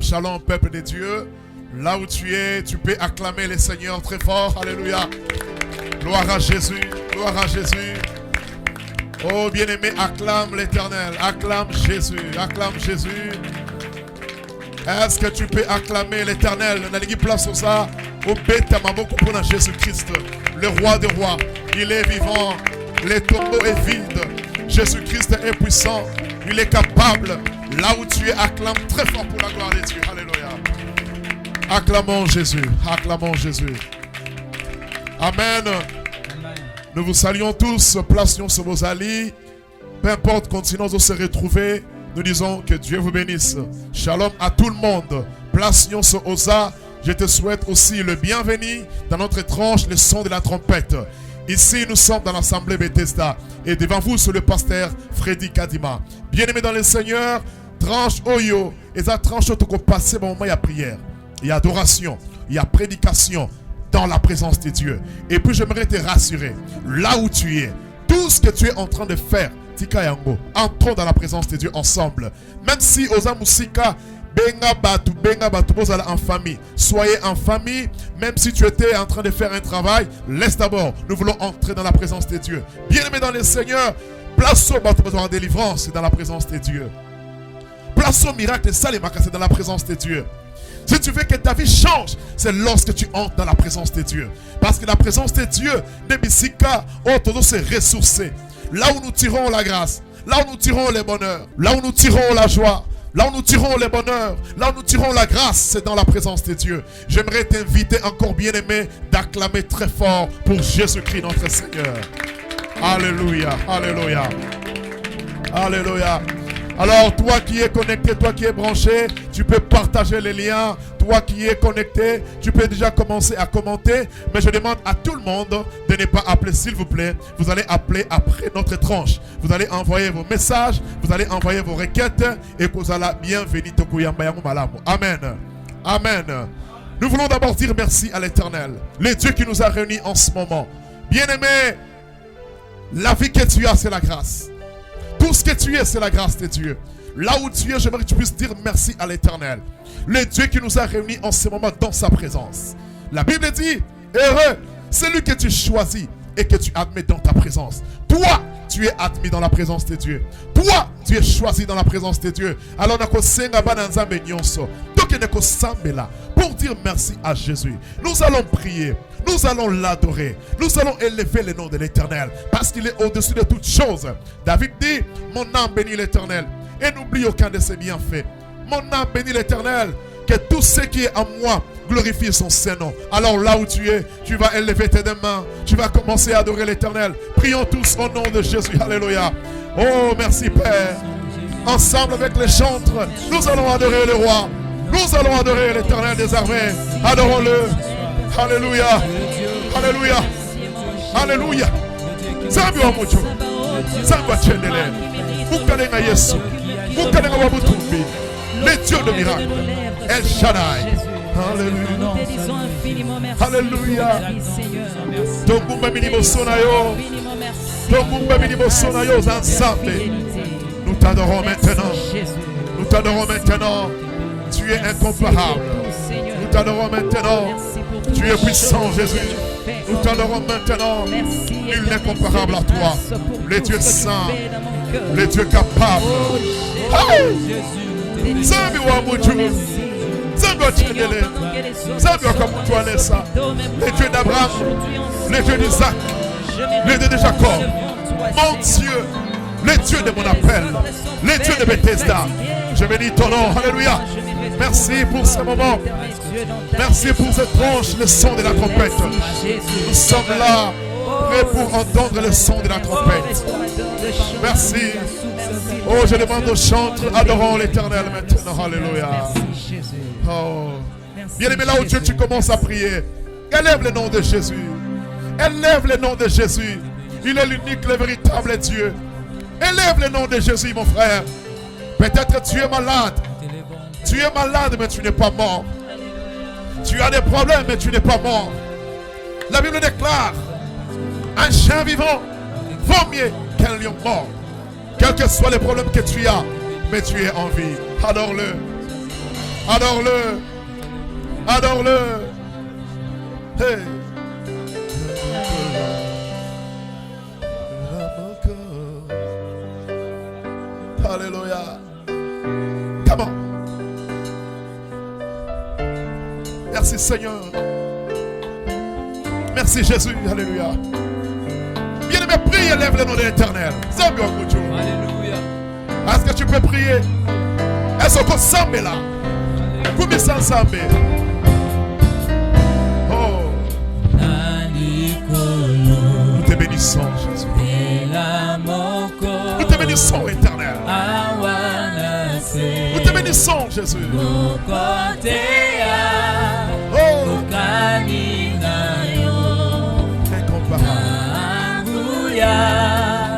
Shalom, shalom, peuple de Dieu. Là où tu es, tu peux acclamer le Seigneur très fort. Alléluia. Gloire à Jésus. Gloire à Jésus. Oh, bien-aimé, acclame l'Éternel. Acclame Jésus. Acclame Jésus. Est-ce que tu peux acclamer l'Éternel? On a dit place au ça. Au bêta maboko pour Jésus-Christ, le roi des rois. Il est vivant. Le tombeau est vide. Jésus-Christ est puissant. Il est capable. Là où tu es, acclame très fort pour la gloire de Dieu. Alléluia. Acclamons Jésus. Acclamons Jésus. Amen. Nous vous saluons tous. Placions sur vos alliés. Peu importe, continuons de se retrouver. Nous disons que Dieu vous bénisse. Shalom à tout le monde. Placions sur Osa. Je te souhaite aussi le bienvenu dans notre tranche, le son de la trompette. Ici, nous sommes dans l'assemblée Bethesda. Et devant vous, c'est le pasteur Freddy Kadima. Bien-aimé dans le Seigneur, tranche Oyo. Et ça tranche tout qu'on passe bon moment, il y a prière, il y a adoration, il y a prédication dans la présence de Dieu. Et puis, j'aimerais te rassurer, là où tu es, tout ce que tu es en train de faire, Tika Yango, entrons dans la présence de Dieu ensemble. Même si Oza Musika, benga batu, vous allez en famille. Soyez en famille, même si tu étais en train de faire un travail, laisse d'abord. Nous voulons entrer dans la présence de Dieu. Bien-aimé dans le Seigneur, place au batu en délivrance dans la présence de Dieu. Place au miracle, ça les c'est dans la présence de Dieu. Si tu veux que ta vie change, c'est lorsque tu entres dans la présence de Dieu. Parce que la présence de Dieu, Nebisika, tout se ressourcer. Là où nous tirons la grâce, là où nous tirons le bonheur, là où nous tirons la joie, là où nous tirons le bonheur, là où nous tirons la grâce, c'est dans la présence de Dieu. J'aimerais t'inviter encore bien aimé d'acclamer très fort pour Jésus-Christ notre Seigneur. Alléluia, alléluia, alléluia. Alors toi qui es connecté, toi qui es branché, tu peux partager les liens. Toi qui es connecté, tu peux déjà commencer à commenter. Mais je demande à tout le monde de ne pas appeler, s'il vous plaît. Vous allez appeler après notre tranche. Vous allez envoyer vos messages, vous allez envoyer vos requêtes. Et vous allez bienvenue. Amen. Amen. Nous voulons d'abord dire merci à l'Éternel, le Dieu qui nous a réunis en ce moment. Bien-aimé, la vie que tu as, c'est la grâce. Tout ce que tu es, c'est la grâce de Dieu. Là où tu es, j'aimerais que tu puisses dire merci à l'Éternel, le Dieu qui nous a réunis en ce moment dans sa présence. La Bible dit, heureux, celui que tu choisis et que tu admets dans ta présence. Toi, tu es admis dans la présence de Dieu. Toi, tu es choisi dans la présence de Dieu. Alors, pour dire merci à Jésus, nous allons prier. Nous allons l'adorer. Nous allons élever le nom de l'Éternel parce qu'il est au-dessus de toutes choses. David dit, mon âme bénit l'Éternel et n'oublie aucun de ses bienfaits. Mon âme bénit l'Éternel, que tout ce qui est en moi glorifie son Saint-Nom. Alors là où tu es, tu vas élever tes deux mains. Tu vas commencer à adorer l'Éternel. Prions tous au nom de Jésus. Alléluia. Oh, merci Père. Ensemble avec les chantres, nous allons adorer le roi. Nous allons adorer l'Éternel des armées. Adorons-le. Alléluia. Alléluia. Alléluia. Zambi wa mucho. Zambi wa chendele. Mukanenga Yesu. Mukanenga wa butumbi. Le Dieu de miracle. El Shaddai. Alléluia. Alléluia. Tongumba minimo sonayo. Tongumba minimo sonayo ensemble. Nous t'adorons maintenant. Nous t'adorons maintenant. Tu es incomparable. Nous t'adorons maintenant. Tu es puissant, Jésus. Nous t'adorons maintenant. Nul n'est comparable à toi. Le Dieu saint. Le Dieu capable. Zambi wa mutu. Zambi wa chendele. Zambi wa kamutuanesa. Le Dieu d'Abraham. Le Dieu d'Isaac. Le Dieu de Jacob. Mon Dieu. Le Dieu de mon appel. Le Dieu de Bethesda. Je bénis ton nom. Alléluia. Merci pour ce moment. Merci pour cette tranche, le son de la trompette. Nous sommes là, prêts pour entendre le son de la trompette. Merci. Oh, je demande aux chantres, adorons l'Éternel maintenant. Alléluia. Oh. Bien-aimé, là où tu commences à prier, élève le nom de Jésus. Élève le nom de Jésus. Il est l'unique, le véritable Dieu. Élève le nom de Jésus, mon frère. Peut-être tu es malade. Tu es malade, mais tu n'es pas mort. Tu as des problèmes, mais tu n'es pas mort. La Bible déclare, un chien vivant vaut mieux qu'un lion mort. Quels que soient les problèmes que tu as, mais tu es en vie. Adore-le. Adore-le. Adore-le. Hey. Alléluia. Come on. Merci Seigneur. Merci Jésus. Alléluia. Bien-aimé, prie et lève le nom de l'Éternel. Alléluia. Est-ce que tu peux prier? Est-ce qu'on s'en là? Combien ça s'en Oh. Nous te bénissons, Jésus. Nous te bénissons, Éternel. Nous te bénissons, Jésus. Oh.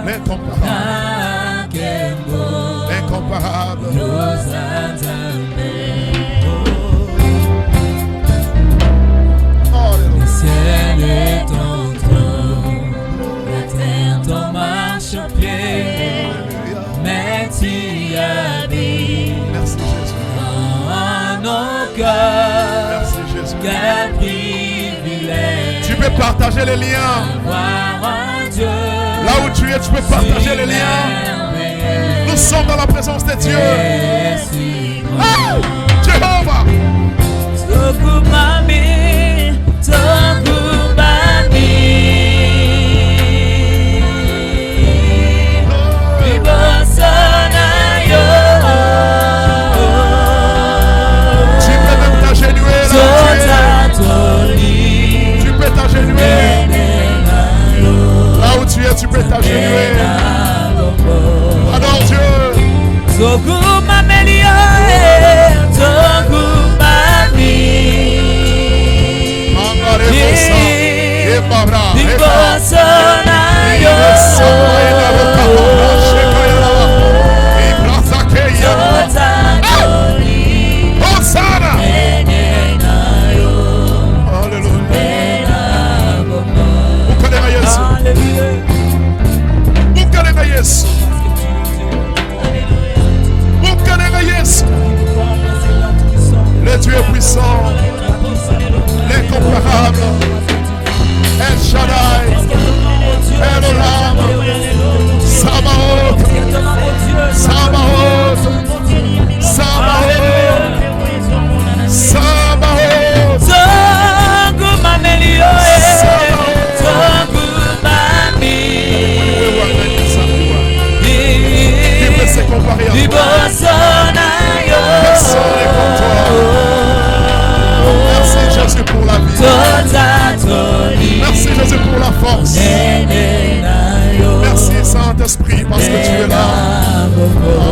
L'incomparable. L'incomparable. Le ciel est ton trône, la terre ton marchepied, mais tu habites dans nos cœurs. Merci Jésus. Quel privilège. Tu peux partager les liens. Là où tu es, tu peux partager les liens. Nous sommes dans la présence de Dieu. Oh, Jéhovah. Tu peux même t'agenouiller là où tu es. Tu peux t'agenouiller. Là où tu es, tu peux t'agenouiller. Adore Dieu. Le Dieu puissant, l'incomparable, El Shaddai, El Olam, Sabaoth, Sabaoth, Sabaoth, Sabaoth, qui peut se comparer à toi? Personne n'est comme toi. Merci Jésus pour la vie. Merci Jésus pour la force. Merci Saint-Esprit parce que tu es là.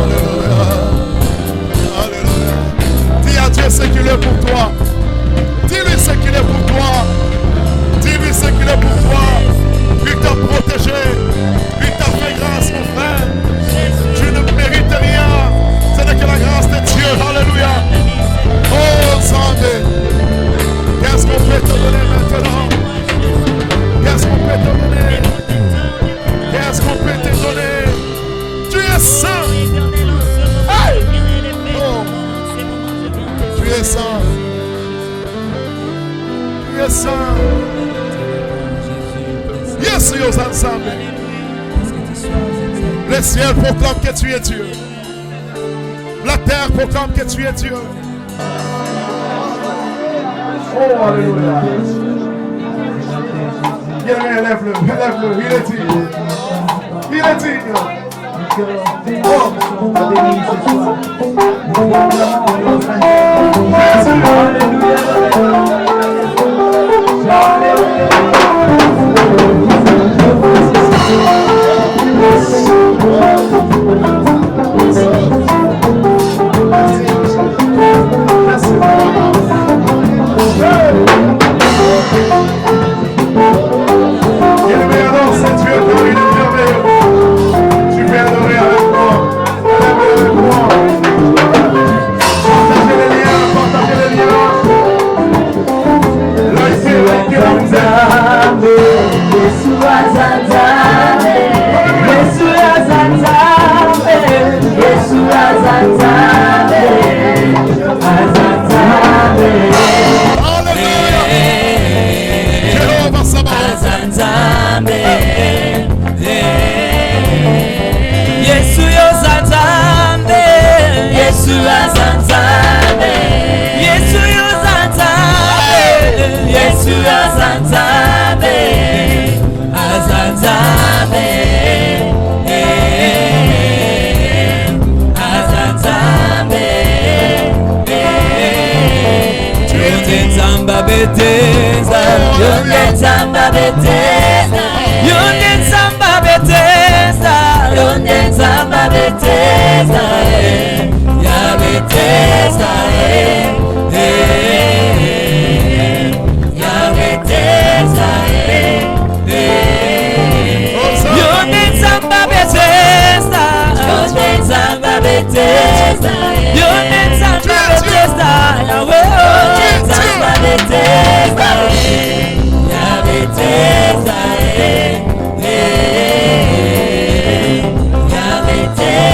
Alléluia. Alléluia. Dis à Dieu ce qu'il est pour toi. Dis-lui ce qu'il est pour toi. Dis-lui ce qu'il est pour toi. Il t'a protégé. Il t'a fait grâce, mon frère. Tu ne mérites rien. Ce n'est que la grâce de Dieu. Alléluia. Oh, Sandé. Qu'est-ce qu'on peut te donner maintenant? Qu'est-ce qu'on peut te donner? Qu'est-ce qu'on peut te donner? Tu es saint. Hey! Oh. Tu es saint. Tu es saint. Yes, aux ensemble. Le ciel proclame que tu es Dieu. La terre proclame que tu es Dieu. Oh, alléluia. Bien, élève-le, élève-le, il est digne. Il est digne. Oh, Yesu azanzabe Nzambe. Yesu yoza Nzambe. Yesu yoza Nzambe. Yesu yoza Nzambe. Yesu yoza Nzambe. Aza Nzambe. Aza Nzambe. Yonde Nzamba beteza. Yonde Nzamba beteza. Yonde Nzamba beteza. Yonde Nzamba beteza. Ya beteza. Ya beteza. Yonde Nzamba beteza. Yonde Nzamba beteza. Yonde Nzamba beteza. Yahweh. Nzamba beteza. Ya beteza. Ya beteza.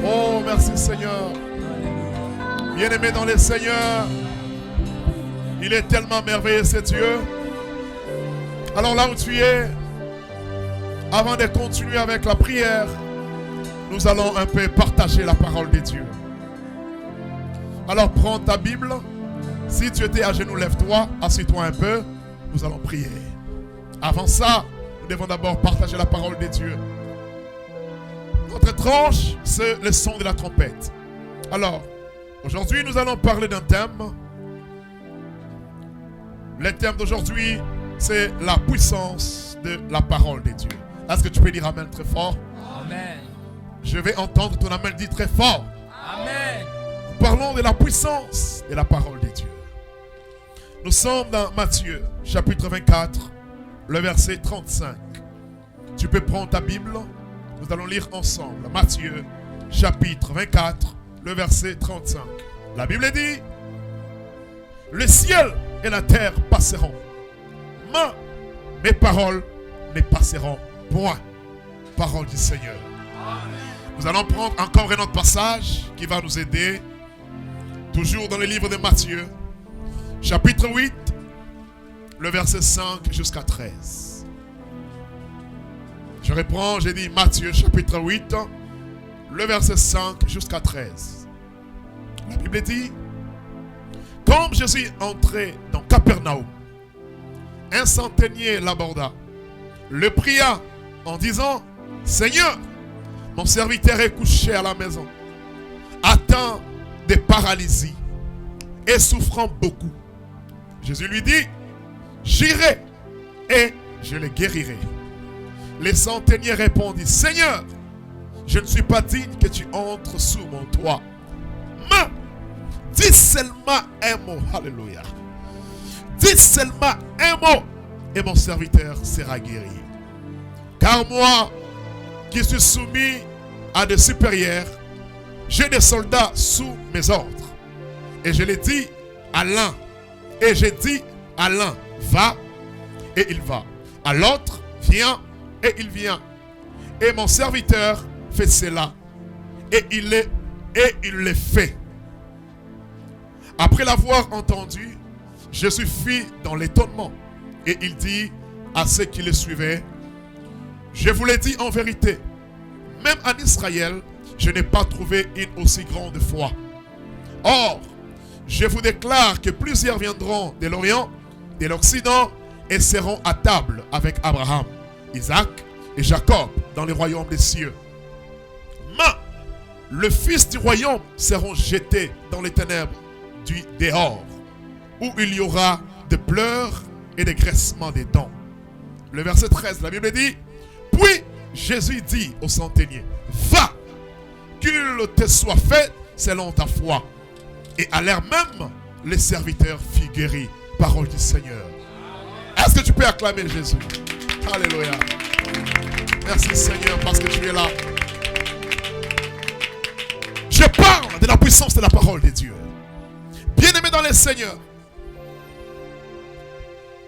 Oh, merci Seigneur. Bien-aimé dans le Seigneur, il est tellement merveilleux ce Dieu. Alors là où tu es, avant de continuer avec la prière, nous allons un peu partager la parole de Dieu. Alors prends ta Bible. Si tu étais à genoux, lève-toi, assieds-toi un peu. Nous allons prier. Avant ça, nous devons d'abord partager la parole de Dieu. Notre tranche, c'est le son de la trompette. Alors, aujourd'hui, nous allons parler d'un thème. Le thème d'aujourd'hui, c'est la puissance de la parole de Dieu. Est-ce que tu peux dire Amen très fort? Amen. Je vais entendre ton Amen dit très fort. Amen. Nous parlons de la puissance de la parole de Dieu. Nous sommes dans Matthieu, chapitre 24, le verset 35. Tu peux prendre ta Bible. Nous allons lire ensemble Matthieu chapitre 24, le verset 35. La Bible dit: le ciel et la terre passeront, mais mes paroles ne passeront point. Parole du Seigneur. Nous allons prendre encore un autre passage qui va nous aider. Toujours dans le livre de Matthieu, chapitre 8, le verset 5 jusqu'à 13. Je reprends, j'ai dit Matthieu chapitre 8, le verset 5 jusqu'à 13. La Bible dit: comme Jésus entrait dans Capernaum, un centenier l'aborda, le pria en disant: Seigneur, mon serviteur est couché à la maison, atteint de paralysie et souffrant beaucoup. Jésus lui dit: j'irai et je le guérirai. Le centenier répondit: Seigneur, je ne suis pas digne que tu entres sous mon toit, mais dis seulement un mot. Alléluia. Dis seulement un mot et mon serviteur sera guéri. Car moi, qui suis soumis à des supérieurs, j'ai des soldats sous mes ordres. Et je l'ai dit à l'un, et j'ai dit à l'un: va, et il va. À l'autre: viens, et il vient. Et mon serviteur fait cela, et il le fait. Après l'avoir entendu, Jésus fit dans l'étonnement, et il dit à ceux qui le suivaient: je vous l'ai dit en vérité, même en Israël, je n'ai pas trouvé une aussi grande foi. Or, je vous déclare que plusieurs viendront de l'Orient, de l'Occident, et seront à table avec Abraham, Isaac et Jacob dans le royaume des cieux. Mais le fils du royaume seront jetés dans les ténèbres du dehors, où il y aura des pleurs et des graissements des dents. Le verset 13, la Bible dit: puis Jésus dit au centenier: va, qu'il te soit fait selon ta foi. Et à l'heure même, les serviteurs furent guéris. Parole du Seigneur. Est-ce que tu peux acclamer Jésus? Alléluia. Merci Seigneur parce que tu es là. Je parle de la puissance de la parole de Dieu. Bien-aimé dans le Seigneur,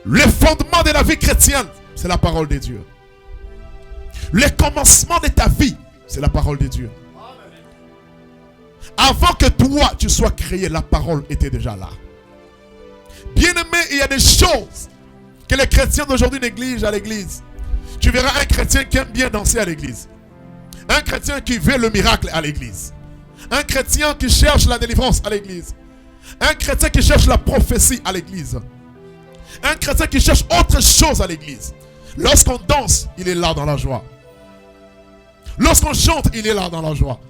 le fondement de la vie chrétienne, c'est la parole de Dieu. Le commencement de ta vie, c'est la parole de Dieu. Avant que toi, tu sois créé, la parole était déjà là. Bien-aimé, il y a des choses que les chrétiens d'aujourd'hui négligent à l'église. Tu verras un chrétien qui aime bien danser à l'église. Un chrétien qui veut le miracle à l'église. Un chrétien qui cherche la délivrance à l'église. Un chrétien qui cherche la prophétie à l'église. Un chrétien qui cherche autre chose à l'église. Lorsqu'on danse, il est là dans la joie. Lorsqu'on chante, il est là dans la joie.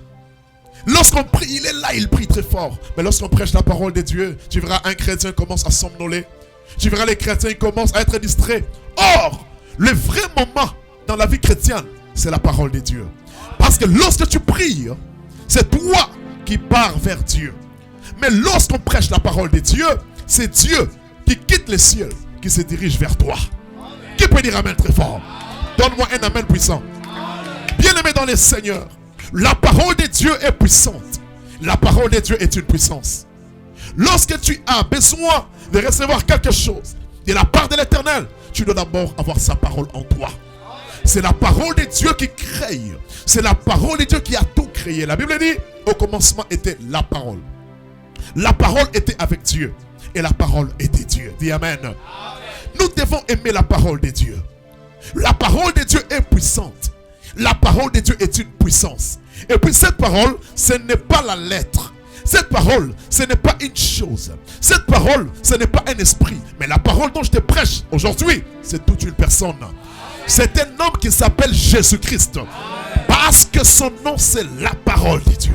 Lorsqu'on prie, il est là, il prie très fort. Mais lorsqu'on prêche la parole de Dieu, tu verras un chrétien commence à somnoler. Tu verras les chrétiens commencent à être distraits. Or, le vrai moment dans la vie chrétienne, c'est la parole de Dieu. Parce que lorsque tu pries, c'est toi qui pars vers Dieu. Mais lorsqu'on prêche la parole de Dieu, c'est Dieu qui quitte les cieux, qui se dirige vers toi. Qui peut dire amen très fort? Donne-moi un amen puissant. Bien-aimé dans le Seigneur, la parole de Dieu est puissante. La parole de Dieu est une puissance. Lorsque tu as besoin de recevoir quelque chose de la part de l'Éternel, tu dois d'abord avoir sa parole en toi. C'est la parole de Dieu qui crée. C'est la parole de Dieu qui a tout créé. La Bible dit: au commencement était la parole. La parole était avec Dieu. Et la parole était Dieu. Dis amen. Nous devons aimer la parole de Dieu. La parole de Dieu est puissante. La parole de Dieu est une puissance. Et puis cette parole, ce n'est pas la lettre. Cette parole, ce n'est pas une chose. Cette parole, ce n'est pas un esprit. Mais la parole dont je te prêche aujourd'hui, c'est toute une personne. C'est un homme qui s'appelle Jésus-Christ. Parce que son nom, c'est la parole de Dieu.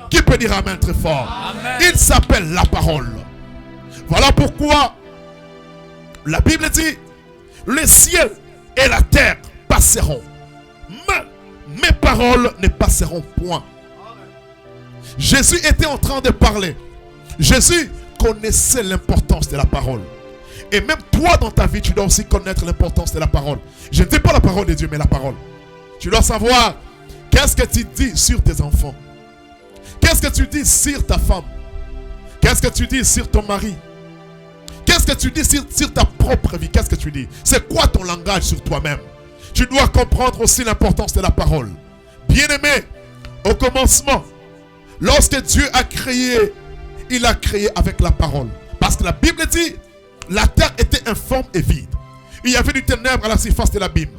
Qui peut dire amen très fort? Amen. Il s'appelle la parole. Voilà pourquoi la Bible dit: le ciel et la terre passeront, mais mes paroles ne passeront point. Jésus était en train de parler. Jésus connaissait l'importance de la parole. Et même toi dans ta vie, tu dois aussi connaître l'importance de la parole. Je ne dis pas la parole de Dieu, mais la parole. Tu dois savoir qu'est-ce que tu dis sur tes enfants. Qu'est-ce que tu dis sur ta femme. Qu'est-ce que tu dis sur ton mari. Qu'est-ce que tu dis sur ta propre vie. Qu'est-ce que tu dis. C'est quoi ton langage sur toi-même. Tu dois comprendre aussi l'importance de la parole. Bien-aimé, au commencement, lorsque Dieu a créé, il a créé avec la parole. Parce que la Bible dit, la terre était informe et vide. Il y avait du ténèbre à la surface de l'abîme.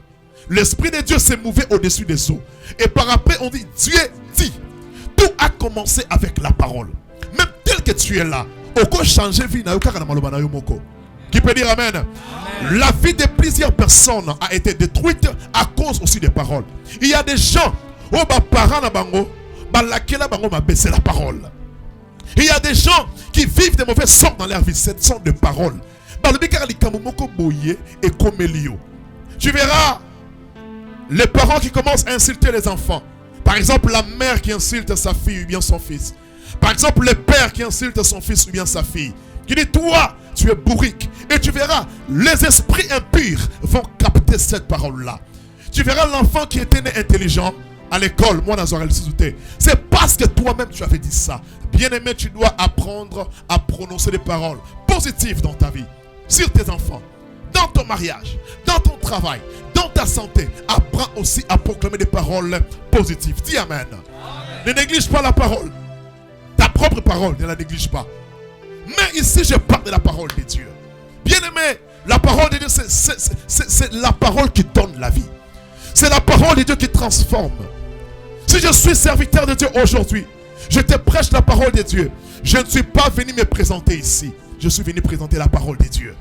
L'Esprit de Dieu s'est mouvé au-dessus des eaux. Et par après, on dit, Dieu dit. Tout a commencé avec la parole. Même tel que tu es là, qui peut dire amen. Amen. La vie de plusieurs personnes a été détruite à cause aussi des paroles. Il y a des gens, la parole. Il y a des gens qui vivent des mauvais sorts dans leur vie. Cette sorte de paroles. Tu verras les parents qui commencent à insulter les enfants. Par exemple, la mère qui insulte sa fille ou bien son fils. Par exemple, le père qui insulte son fils ou bien sa fille. Qui dit, toi, tu es bourrique. Et tu verras, les esprits impurs vont capter cette parole-là. Tu verras l'enfant qui était né intelligent à l'école, moi, c'est parce que toi-même tu avais dit ça. Bien-aimé, tu dois apprendre à prononcer des paroles positives dans ta vie, sur tes enfants, dans ton mariage, dans ton travail, dans ta santé. Apprends aussi à proclamer des paroles positives. Dis amen. Ne néglige pas la parole. Ta propre parole, ne la néglige pas. Mais ici, je parle de la parole de Dieu. Bien-aimé, la parole de Dieu, c'est la parole qui donne la vie. C'est la parole de Dieu qui transforme. Si je suis serviteur de Dieu aujourd'hui, je te prêche la parole de Dieu. Je ne suis pas venu me présenter ici. Je suis venu présenter la parole de Dieu.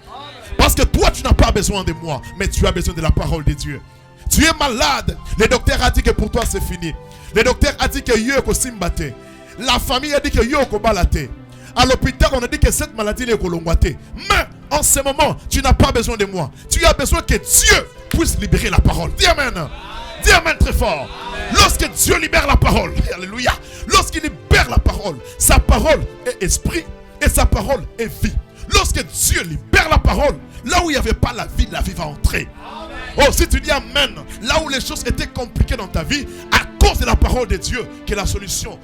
Parce que toi, tu n'as pas besoin de moi, mais tu as besoin de la parole de Dieu. Tu es malade. Le docteur a dit que pour toi, c'est fini. Le docteur a dit que yo simbate. La famille a dit que yo balate. À l'hôpital, on a dit que cette maladie est kolongwate. Mais en ce moment, tu n'as pas besoin de moi. Tu as besoin que Dieu puisse libérer la parole. Dis amen. Dis amen très fort. Lorsque Dieu libère la parole, alléluia. Lorsqu'il libère la parole, sa parole est esprit et sa parole est vie. Lorsque Dieu libère la parole, là où il n'y avait pas la vie va entrer. Oh, si tu dis amen, là où les choses étaient compliquées dans ta vie, à cause de la parole de Dieu, que la solution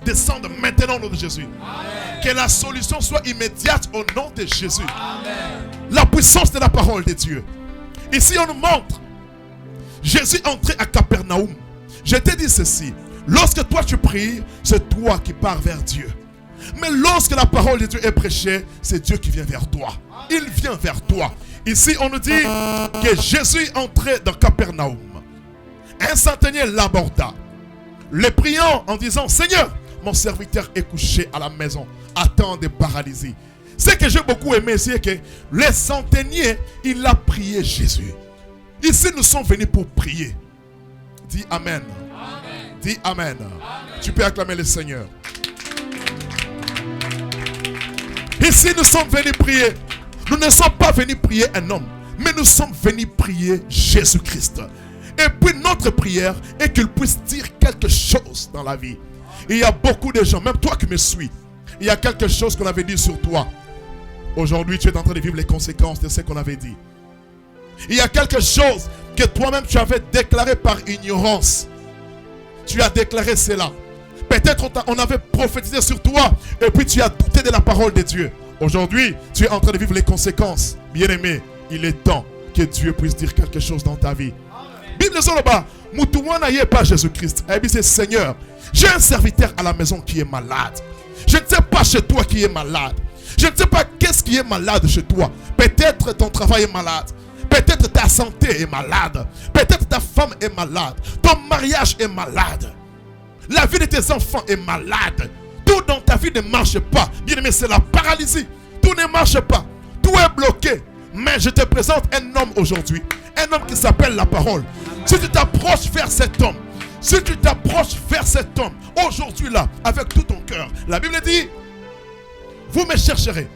descende maintenant au nom de Jésus. Amen. Que la solution soit immédiate au nom de Jésus. Amen. La puissance de la parole de Dieu. Ici, on nous montre Jésus entré à Capernaum. Je t'ai dit ceci. Lorsque toi tu pries, c'est toi qui pars vers Dieu. Mais lorsque la parole de Dieu est prêchée, c'est Dieu qui vient vers toi. Il vient vers toi. Ici, on nous dit que Jésus entrait dans Capernaum. Un centenier l'aborda, le priant en disant, Seigneur, mon serviteur est couché à la maison, atteint de paralysie. Ce que j'ai beaucoup aimé, c'est que le centenier, il a prié Jésus. Ici, nous sommes venus pour prier. Dis amen. Amen. Dis amen. Amen. Tu peux acclamer le Seigneur. Ici, nous sommes venus prier. Nous ne sommes pas venus prier un homme, mais nous sommes venus prier Jésus-Christ. Et puis notre prière est qu'il puisse dire quelque chose dans la vie. Il y a beaucoup de gens, même toi qui me suis, il y a quelque chose qu'on avait dit sur toi. Aujourd'hui, tu es en train de vivre les conséquences de ce qu'on avait dit. Il y a quelque chose que toi-même tu avais déclaré par ignorance. Tu as déclaré cela. Peut-être on avait prophétisé sur toi et puis tu as douté de la parole de Dieu. Aujourd'hui, tu es en train de vivre les conséquences. Bien-aimé, il est temps que Dieu puisse dire quelque chose dans ta vie. Bible dit là-bas, Moutouana n'est pas Jésus-Christ. Elle dit, c'est Seigneur, j'ai un serviteur à la maison qui est malade. Je ne sais pas chez toi qui est malade. Je ne sais pas qu'est-ce qui est malade chez toi. Peut-être ton travail est malade. Peut-être ta santé est malade. Peut-être ta femme est malade. Ton mariage est malade. La vie de tes enfants est malade. Tout dans ta vie ne marche pas. Bien aimé, c'est la paralysie. Tout ne marche pas. Tout est bloqué. Mais je te présente un homme aujourd'hui. Un homme qui s'appelle la parole. Si tu t'approches vers cet homme, aujourd'hui là, avec tout ton cœur, la Bible dit, vous me chercherez,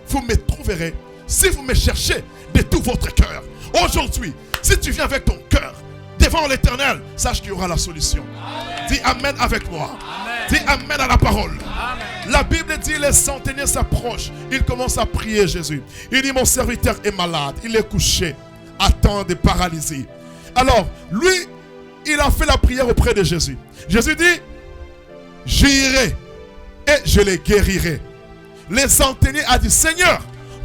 vous me trouverez, si vous me cherchez de tout votre cœur. Aujourd'hui, si tu viens avec ton cœur devant l'Éternel, sache qu'il y aura la solution. Amen. Dis amen avec moi. Amen. Dis Amen à la parole. Amen. La Bible dit les centeniers s'approchent. Il commence à prier Jésus. Il dit mon serviteur est malade. Il est couché. Atteint de paralysie. Alors, lui, il a fait la prière auprès de Jésus. Jésus dit, j'irai et je les guérirai. Les centeniers a dit, Seigneur,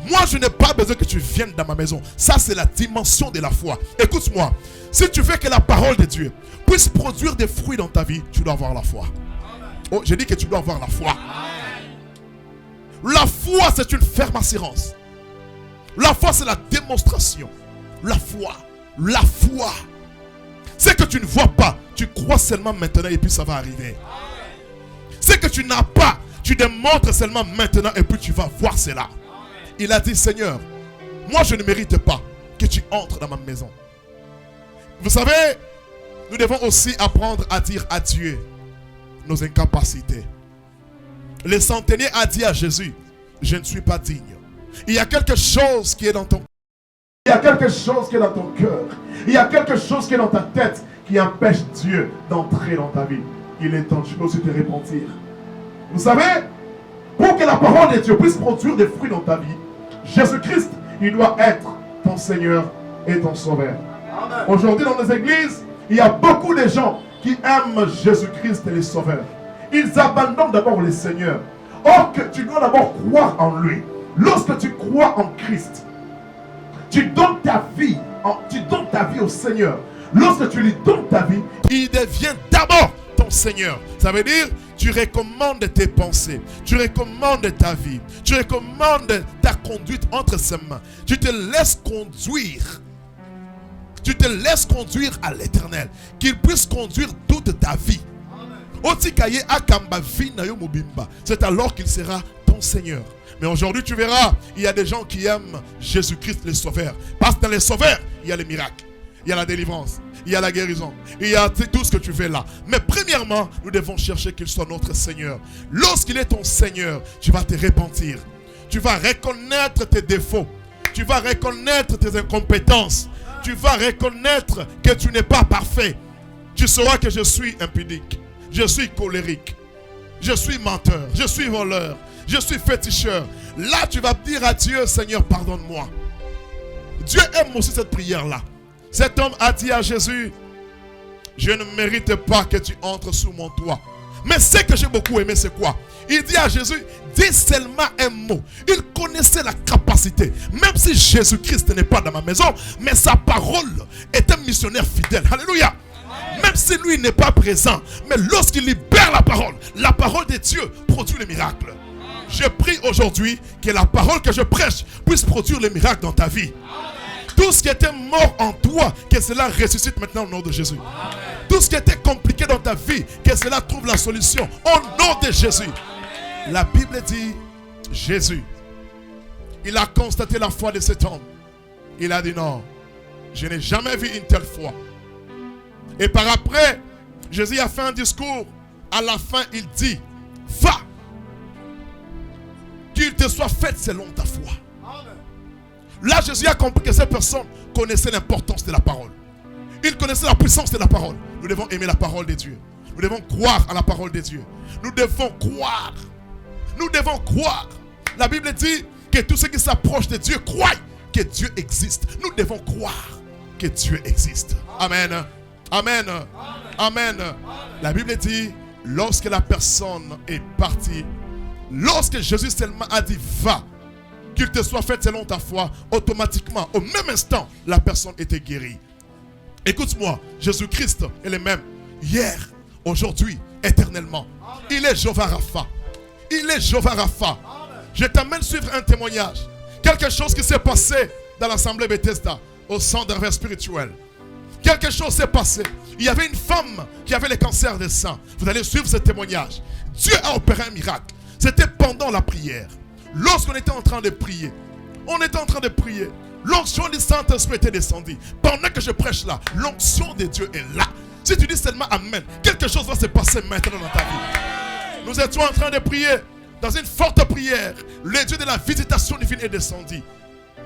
moi je n'ai pas besoin que tu viennes dans ma maison. Ça c'est la dimension de la foi. Écoute-moi, si tu veux que la parole de Dieu puisse produire des fruits dans ta vie, tu dois avoir la foi. Oh, j'ai dit que tu dois avoir la foi. La foi c'est une ferme assurance. La foi c'est la démonstration. La foi. C'est que tu ne vois pas, tu crois seulement maintenant et puis ça va arriver. C'est que tu n'as pas, tu démontres seulement maintenant et puis tu vas voir cela. Il a dit, Seigneur, moi je ne mérite pas que tu entres dans ma maison. Vous savez, nous devons aussi apprendre à dire à Dieu nos incapacités. Le centenier a dit à Jésus, je ne suis pas digne. Il y a quelque chose qui est dans ton cœur. Il y a quelque chose qui est dans ton cœur. Il y a quelque chose qui est dans ta tête qui empêche Dieu d'entrer dans ta vie. Il est temps de te repentir. Vous savez, pour que la parole de Dieu puisse produire des fruits dans ta vie, Jésus-Christ, il doit être ton Seigneur et ton Sauveur. Aujourd'hui dans les églises, il y a beaucoup de gens qui aiment Jésus-Christ et les sauveurs. Ils abandonnent d'abord le Seigneur. Or que tu dois d'abord croire en lui. Lorsque tu crois en Christ, tu donnes ta vie au Seigneur. Lorsque tu lui donnes ta vie, il devient d'abord ton Seigneur. Ça veut dire, tu recommandes tes pensées, tu recommandes ta vie, tu recommandes ta conduite entre ses mains. Tu te laisses conduire. Tu te laisses conduire à l'Éternel. Qu'il puisse conduire toute ta vie. C'est alors qu'il sera ton Seigneur. Mais aujourd'hui, tu verras, il y a des gens qui aiment Jésus-Christ le Sauveur. Parce que dans les sauveurs, il y a les miracles, il y a la délivrance, il y a la guérison, il y a tout ce que tu fais là. Mais premièrement, nous devons chercher qu'il soit notre Seigneur. Lorsqu'il est ton Seigneur, tu vas te repentir. Tu vas reconnaître tes défauts. Tu vas reconnaître tes incompétences. Tu vas reconnaître que tu n'es pas parfait. Tu sauras que je suis impudique. Je suis colérique. Je suis menteur. Je suis voleur. Je suis féticheur. Là, tu vas dire à Dieu, Seigneur, pardonne-moi. Dieu aime aussi cette prière-là. Cet homme a dit à Jésus, je ne mérite pas que tu entres sous mon toit. Mais ce que j'ai beaucoup aimé, c'est quoi? Il dit à Jésus, dis seulement un mot. Il connaissait la capacité. Même si Jésus-Christ n'est pas dans ma maison, mais sa parole est un missionnaire fidèle. Alléluia. Même si lui n'est pas présent, mais lorsqu'il libère la parole de Dieu produit les miracles. Je prie aujourd'hui que la parole que je prêche puisse produire les miracles dans ta vie. Tout ce qui était mort en toi, que cela ressuscite maintenant au nom de Jésus. Tout ce qui était compliqué dans ta vie, que cela trouve la solution au nom de Jésus. La Bible dit, Jésus, il a constaté la foi de cet homme. Il a dit non, je n'ai jamais vu une telle foi. Et par après, Jésus a fait un discours. À la fin, il dit, va, qu'il te soit fait selon ta foi. Là, Jésus a compris que cette personne connaissait l'importance de la parole. Il connaissait la puissance de la parole. Nous devons aimer la parole de Dieu. Nous devons croire à la parole de Dieu. Nous devons croire. Nous devons croire. La Bible dit que tous ceux qui s'approchent de Dieu croient que Dieu existe. Nous devons croire que Dieu existe. Amen. Amen. Amen. La Bible dit, lorsque la personne est partie, lorsque Jésus seulement a dit va, qu'il te soit fait selon ta foi, automatiquement, au même instant, la personne était guérie. Écoute-moi, Jésus-Christ est le même hier, aujourd'hui, éternellement. Il est Jéhovah Rapha. Il est Jéhovah Rapha. Je t'amène suivre un témoignage. Quelque chose qui s'est passé dans l'assemblée Bethesda, au centre d'un réveil spirituel. Quelque chose s'est passé. Il y avait une femme qui avait le cancer des seins. Vous allez suivre ce témoignage. Dieu a opéré un miracle. C'était pendant la prière. Lorsqu'on était en train de prier, l'onction du Saint-Esprit était descendue. Pendant que je prêche là, l'onction de Dieu est là. Si tu dis seulement Amen, quelque chose va se passer maintenant dans ta vie. Nous étions en train de prier dans une forte prière. Le Dieu de la visitation divine est descendu.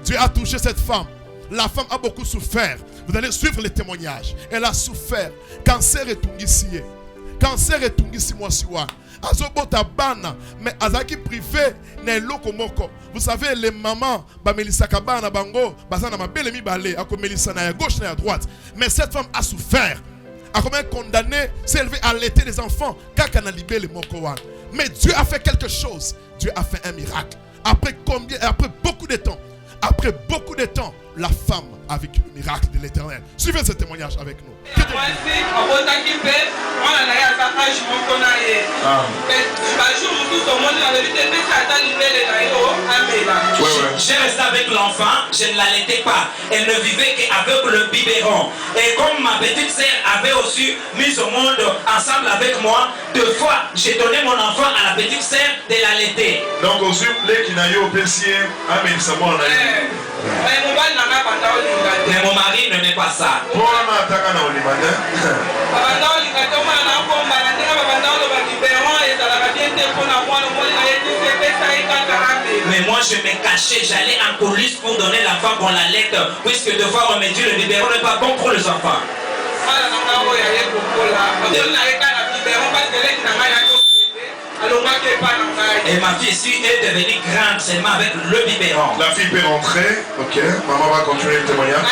Dieu a touché cette femme. La femme a beaucoup souffert. Vous allez suivre les témoignages. Elle a souffert. Cancer et tout ici. cancer etungisi mwasi wana. Azobota bana mais azaki privé na eloko moko. Vous savez les mamans bamelisaka bana bango bazana mabele mibale akomelisa na ya gauche na ya droite. Mais cette femme a souffert. A combien condamné, s'est élevé à allaiter les enfants kaka na libele moko wana. Mais Dieu a fait quelque chose. Dieu a fait un miracle. Après beaucoup de temps, la femme a vécu le miracle de l'Éternel. Suivez ce témoignage avec nous. J'ai resté avec l'enfant, je ne l'allaitais pas. Elle ne vivait qu'avec le biberon. Et comme ma petite sœur avait aussi mis au monde ensemble avec moi, 2 fois j'ai donné mon enfant à la petite sœur de l'allaiter. Donc aussi les qui n'aient au PC, amen, ça va. Mais mon mari ne met pas ça. Mais moi je me cachais, j'allais en coulisses pour donner l'enfant qu'on l'allaite, puisque 2 fois on me dit le biberon n'est pas bon pour les enfants. Et ma fille ici est devenue grande seulement avec le biberon. La fille peut rentrer, ok, maman va continuer le témoignage.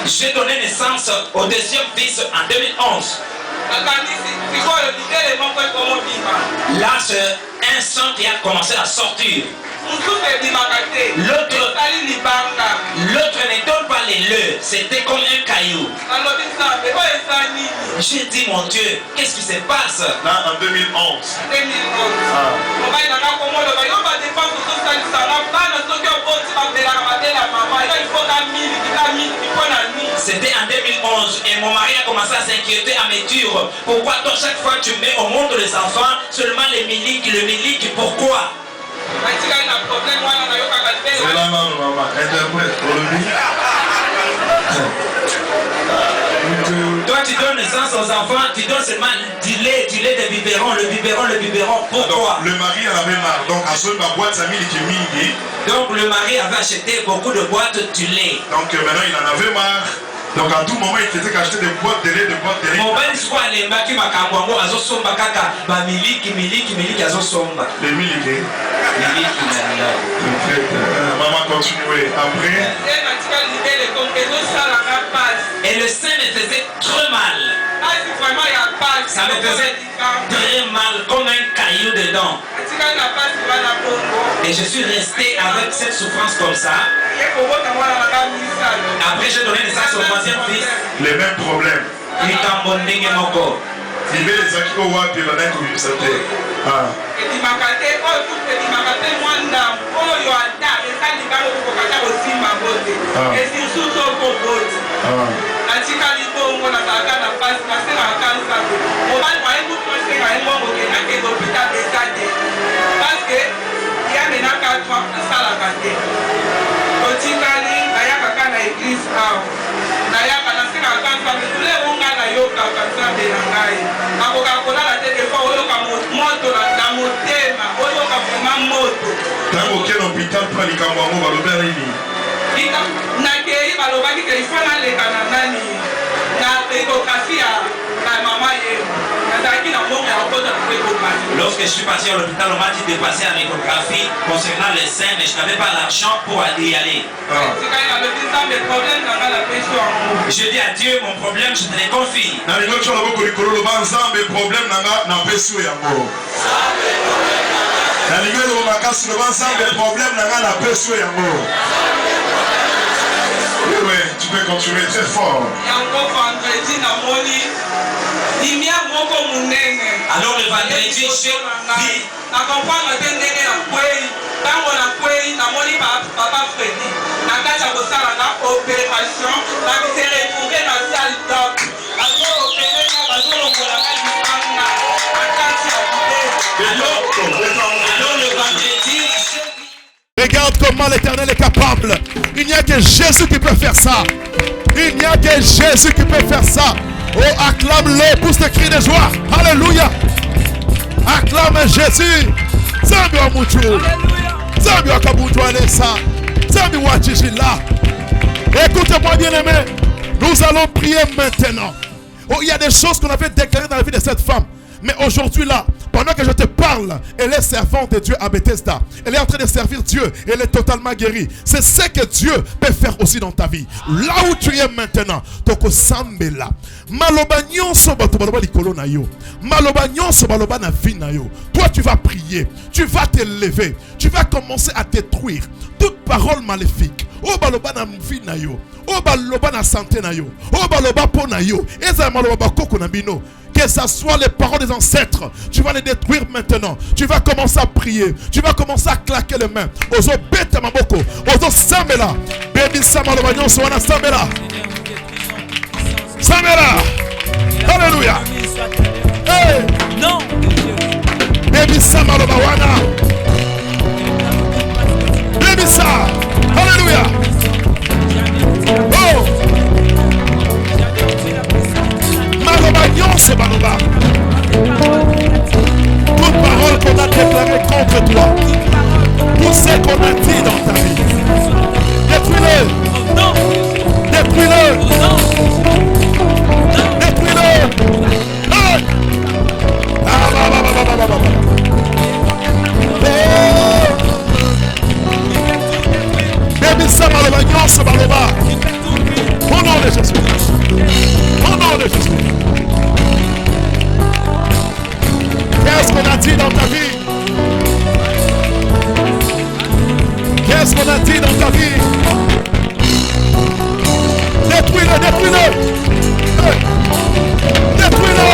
J'ai donné naissance au 2e fils en 2011. Là, c'est un sang qui a commencé à sortir. L'autre ne donne pas les leux, c'était comme un caillou. J'ai dit mon Dieu, qu'est-ce qui se passe? Là en 2011. C'était en 2011 et mon mari a commencé à s'inquiéter, à me dire pourquoi toi chaque fois tu mets au monde les enfants seulement le miliki, pourquoi? C'est la maman, interprète, Toi tu donnes naissance aux enfants, tu donnes seulement du lait de biberon, le biberon, pourquoi? Donc, le mari en avait marre, donc à ce boîte ça qui mingi. Donc le mari avait acheté beaucoup de boîtes de lait. Donc maintenant il en avait marre. Donc à tout moment il faisait qu'acheter des boîtes de lait, Mon ben soit les maki makambo azo somba kaka ba miliki azo somba. Les miliki. Maman continue après. Et le sein me faisait très mal. Ça me faisait très mal comme un caillou dedans. Et je suis resté avec cette souffrance comme ça. Après j'ai donné naissance au 3e fils. Les mêmes problèmes. Il veut les acquis au wap et la même communauté. Lorsque je suis parti à l'hôpital, on m'a dit de passer à l'échographie concernant les seins, mais je n'avais pas l'argent pour y aller. Je dis à Dieu, mon problème, je te le confie. Oui, tu peux continuer très fort. Alors le vendredi, j'ai dit regarde comment l'Éternel est capable. Il n'y a que Jésus qui peut faire ça. Il n'y a que Jésus qui peut faire ça. Oh, acclame-le pour ce cri de joie. Alléluia. Acclame Jésus. Zambi wa mutu. Zambi wa kabutu alesa. Zambi wa chichila. Écoutez-moi bien aimé. Nous allons prier maintenant. Oh, il y a des choses qu'on avait déclarées dans la vie de cette femme. Mais aujourd'hui là, pendant que je te parle, elle est servante de Dieu à Bethesda. Elle est en train de servir Dieu. Elle est totalement guérie. C'est ce que Dieu peut faire aussi dans ta vie. Là où tu es maintenant, toko sambela. Maloba nyonso bato baloba likolo na yo. Maloba nyonso baloba na vie na yo. Toi tu vas prier, tu vas te lever, tu vas commencer à détruire toute parole maléfique. Oh baloba na vie na yo. Oh baloba na santé na yo. Oh baloba po na yo. Eza maloba bakoko na bino. Que ce soit les paroles des ancêtres, tu vas les détruire maintenant. Tu vas commencer à prier. Tu vas commencer à claquer les mains. Ozo bete maboko. Ozo samela. Baby samaloba nyonso wana samela. Samela. Alléluia. Hey. Non. Baby samaloba wana. Baby sa. Alléluia. Oh. Nyonso baloba. Toute parole qu'on a déclarée contre toi, tout ce qu'on a dit dans ta vie, détruis-le. Détruis-le. Détruis-le. Hey. Baby ça baloba nyonso baloba. Au nom de Jésus. Au nom de Jésus. Qu'est-ce qu'on a dit dans ta vie? Qu'est-ce qu'on a dit dans ta vie? Détruis-le, détruis-le. Hey. Détruis-le.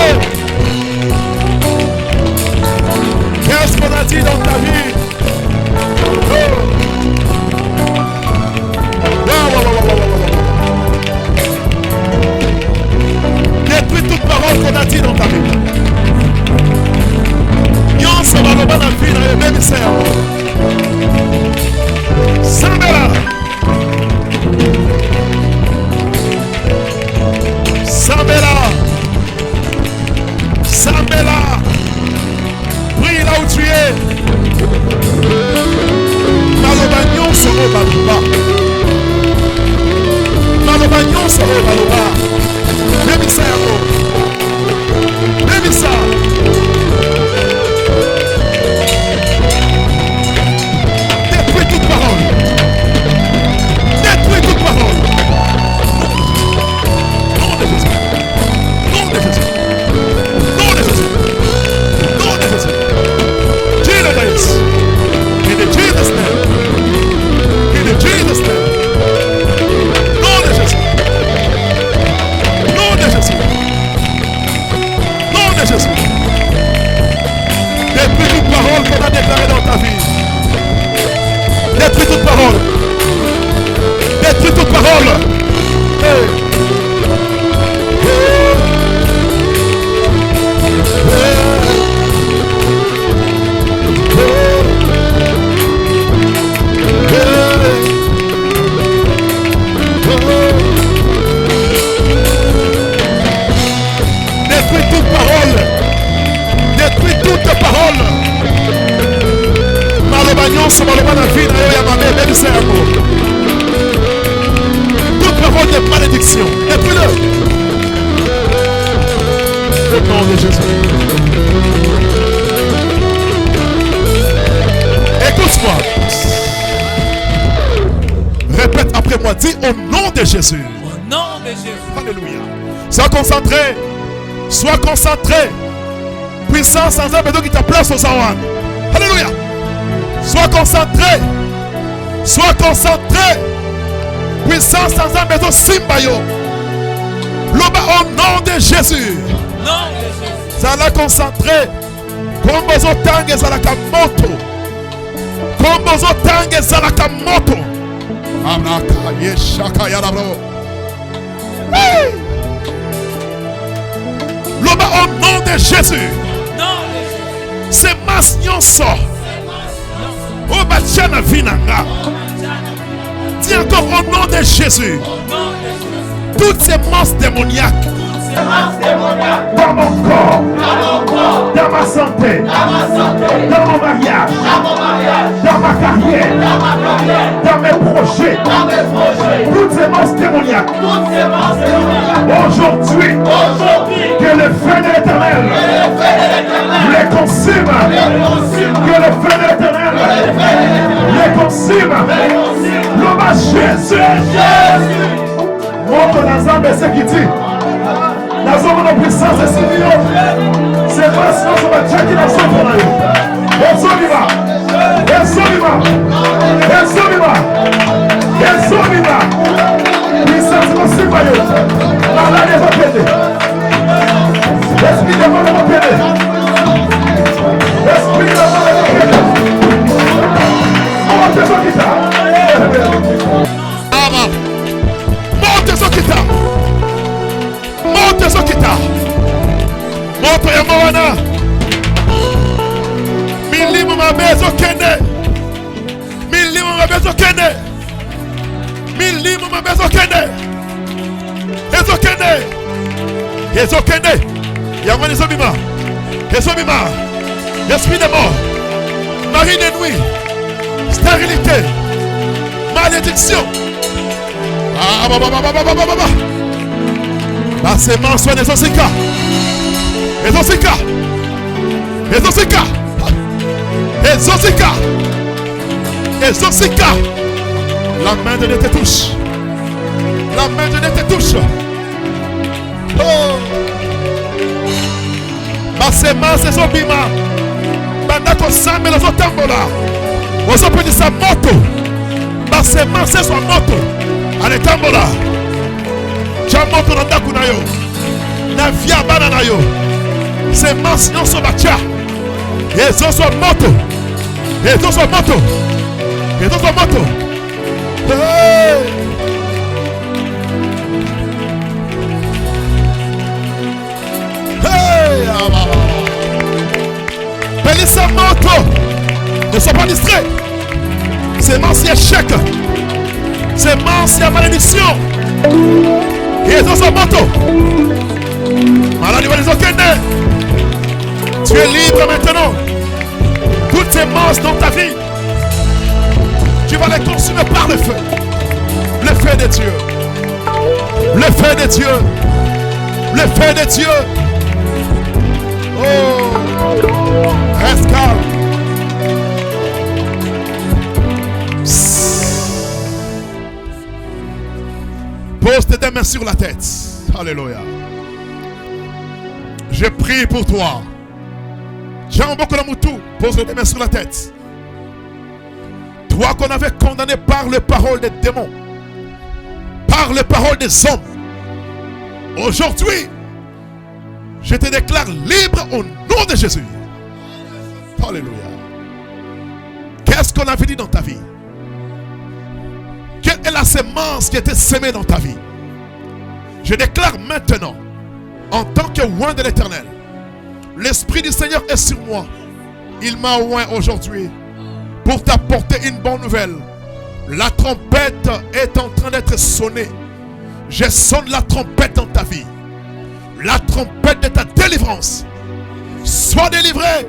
Qu'est-ce qu'on a dit dans ta vie? Oh. Détruis toute parole qu'on a dit dans ta vie. Nyonso baloba na vie na ebebisa yango. Sambela. Sambela. Sambela. Prie là où tu es. Maloba nyonso o baloba. Maloba nyonso o baloba. Ebebisa yango. Ebebisa. Toute parole de malédiction, détruis-le. Au nom de Jésus. Écoute-moi. Répète après moi. Dis au nom de Jésus. Au nom de Jésus. Alléluia. Sois concentré. Sois concentré. Puissance sans un bédou qui te place aux Awan. Alléluia. Sois concentré. Sois concentré. Puissance sans un bédou Simbayo. Loba au nom de Jésus. Non de Jésus. Zala concentré. Kombozo tange zalaka moto. Kombozo tange zalaka moto. Amnaka yeshaka yarabro. Hey! Loba au nom de Jésus. Non de Jésus. C'est Masnyonso. Oh Bachana Vinanga. Dis encore au nom de Jésus. Toutes ces monstres démoniaques dans mon corps, dans ma santé, dans mon mariage, dans ma carrière, dans mes projets, toutes ces monstres démoniaques aujourd'hui feu de l'Éternel les consume. Que le feu de l'Éternel les consume. L'homme Jésus. Montre l'ensemble de ce qui dit. Nous sommes en puissance et c'est pas sinon on va checker dans son pour nous. Puissance possible. Malade est répété. L'esprit de mort est répété. L'esprit de mort est répété. Monte son guitare. Amen. Monte son guitare. Monte son guitare. Monte ya mwana. Milimu mabezo kende. Milimu mabezo kende. Milimu mabezo kende. Ezo kende. Ezo kende. Yamani zobima. Ezo bima. Esprit de mort. Marie de nuit. Stérilité. Malédiction. Ah, baba. La sémence soit des osika. Ezosika. Ezosika. Ezosika. Ezosika. La main de Dieu te touche. La main de Dieu te touche. Oh. La sémence est obima. Bandako sambe la zotambola. Oso peut dire sa moto. La sémence est sa moto. Allez tambola. Chamoto na ndaku na yo. Na via bana na yo. Sémence nyonso bacha. Ezo so moto. Ezo so moto. Ezo so moto. Hey. Hey. Bellissima moto. Ne sois pas distrait. Sémence échec. Sémence malédiction. Ezo so moto. Maladi walizo kende. Tu es libre maintenant. Toutes ces monstres dans ta vie, tu vas les consumer par le feu. Le feu de Dieu. Le feu de Dieu. Le feu de Dieu. Oh. Reste calme. Pose tes deux mains sur la tête. Alléluia. Je prie pour toi. Pose les mains sur la tête. Toi qu'on avait condamné par les paroles des démons, par les paroles des hommes, aujourd'hui, je te déclare libre au nom de Jésus. Alléluia. Qu'est-ce qu'on avait dit dans ta vie? Quelle est la semence qui a été semée dans ta vie? Je déclare maintenant, en tant que oint de l'Éternel, l'Esprit du Seigneur est sur moi. Il m'a oint aujourd'hui pour t'apporter une bonne nouvelle. La trompette est en train d'être sonnée. Je sonne la trompette dans ta vie. La trompette de ta délivrance. Sois délivré.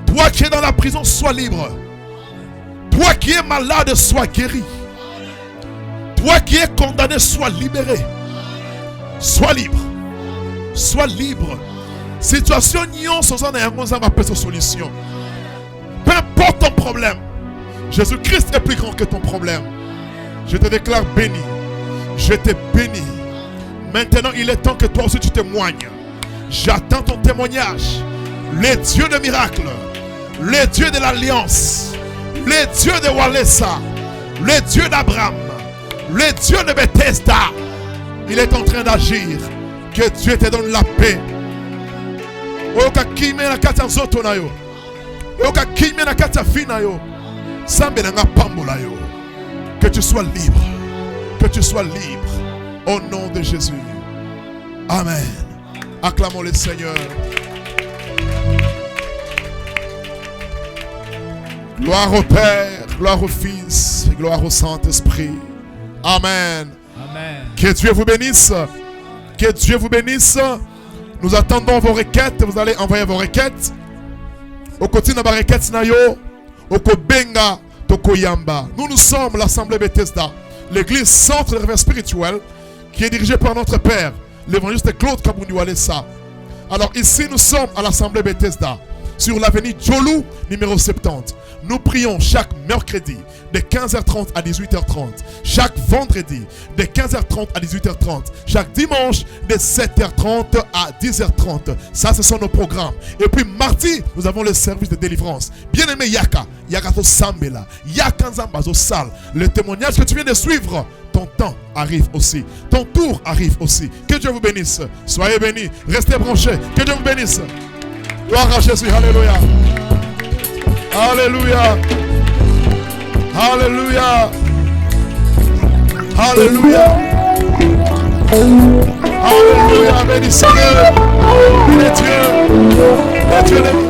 Toi qui es dans la prison, sois libre. Toi qui es malade, sois guéri. Toi qui es condamné, sois libéré. Sois libre. Sois libre. Situation nyon sans solution. Peu importe ton problème, Jésus-Christ est plus grand que ton problème. Je te déclare béni. Je te bénis. Maintenant, il est temps que toi aussi tu témoignes. J'attends ton témoignage. Les dieux de miracles, les dieux de l'alliance, les dieux de Walesa, les dieux d'Abraham, les dieux de Bethesda, il est en train d'agir. Que Dieu te donne la paix. Que tu sois libre. Que tu sois libre. Au nom de Jésus. Amen. Acclamons le Seigneur. Gloire au Père, gloire au Fils, et gloire au Saint-Esprit. Amen. Amen. Que Dieu vous bénisse. Que Dieu vous bénisse. Nous attendons vos requêtes. Vous allez envoyer vos requêtes. Au côté de la requête, au Kobenga, Tokoyamba. Nous sommes l'Assemblée Bethesda, l'église centre de réveil spirituel qui est dirigée par notre Père, l'évangéliste Claude Kabouni Walesa. Alors ici, nous sommes à l'Assemblée Bethesda, sur l'avenue Djolou, numéro 70. Nous prions chaque mercredi de 15h30 à 18h30. Chaque vendredi de 15h30 à 18h30. Chaque dimanche de 7h30 à 10h30. Ça, ce sont nos programmes. Et puis mardi, nous avons le service de délivrance. Bien-aimé Yaka, Yakato Sambela, Yaka Nzambazo Sal. Le témoignage que tu viens de suivre, ton temps arrive aussi. Ton tour arrive aussi. Que Dieu vous bénisse. Soyez bénis. Restez branchés. Que Dieu vous bénisse. Gloire à Jésus. Alléluia. Alléluia. Alléluia. Alléluia. Alléluia. Bénissez-le. Bénis Dieu.